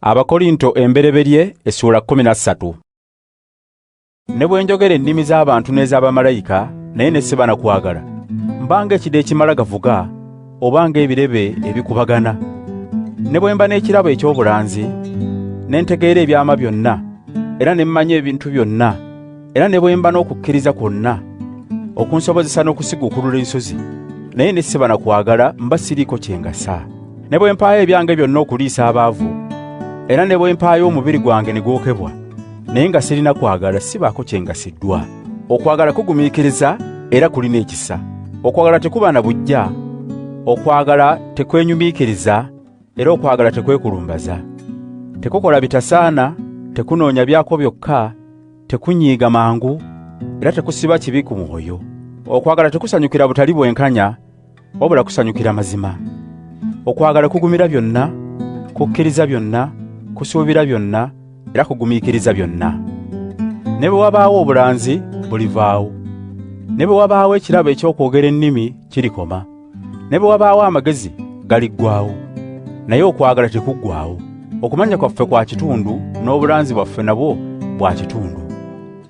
Abakorinto embereberye essula 13. Ne bwe njogera ennimi z'abantu n'ez'abamalayika naye ne sibana kwagala, mbanga ekide ekimala gavuga obanga ebirebe ebikubagana. Ne bwe mba n'ekirabo eky'obulanzi ne ntegeera ebyama byonna era ne mmanya ebintu byonna, era ne bwe mba n'okukkiriza kwonna okunsobozesa n'okusiguukulula ensozi, naye ne sibana kwagala mba siriiko kye ngasa. Ne bwe mpaayo ebyange byonna okuliisa abaavu, era ne bwe mpaayo omubiri gwange ne gwokebwa, naye nga sirina kwagala sibaako kye ngasiddwa. Okwagala kugumiikiriza era kulina ekisa. Okwagala tekuba na bujja, okwagala tekwenyumiikiriza, era okwagala tekwekulumbaza. Tekukola bitasaana, tekunoonya byako byokka, tekunyiiga mangu, era tekusiba kibi ku mwoyo. Okwagala tekusanyukira butali bwenkanya, wabula kusanyukira mazima. Okwagala kugumira byonna, kukkiriza byonna, kusuubira byonna, era kugumiikiriza byonna. Ne bwe wabaawo obulanzi bulivaawo, ne bwe wabaawo ekirabo eky'okwogera ennimi kirikoma, ne bwe wabaawo amagezi galiggwaawo, naye okwagala tekuggwaawo. Okumanya kwaffe kwa kitundu n'obulanzi bwaffe nabwo bwa kitundu.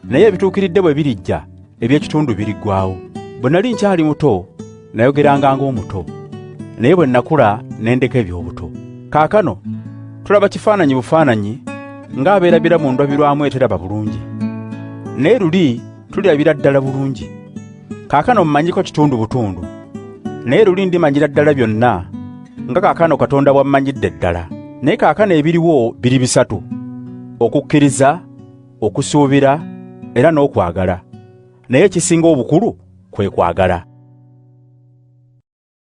Naye ebituukiridde bwe birijja, eby'ekitundu biriggwaawo. Bwe nali nkyali muto nayogeranga ng'omuto, naye bwe nakula ne ndeka eby'obuto. Kaakano tulaba kifaananyi bufaananyi ng'abeerabira mu ndabirwamu eteraba bulungi, naye luli tulirabira ddala bulungi. Kaakano mmanyiko kitundu butundu, naye luli ndimanyira ddala byonna nga kaakano Katonda bw'ammanyidde ddala. Naye kaakano ebiriwo biri bisatu: okukkiriza, okusuubira, era n'okwagala. Naye ekisinga obukulu kwe kwagala.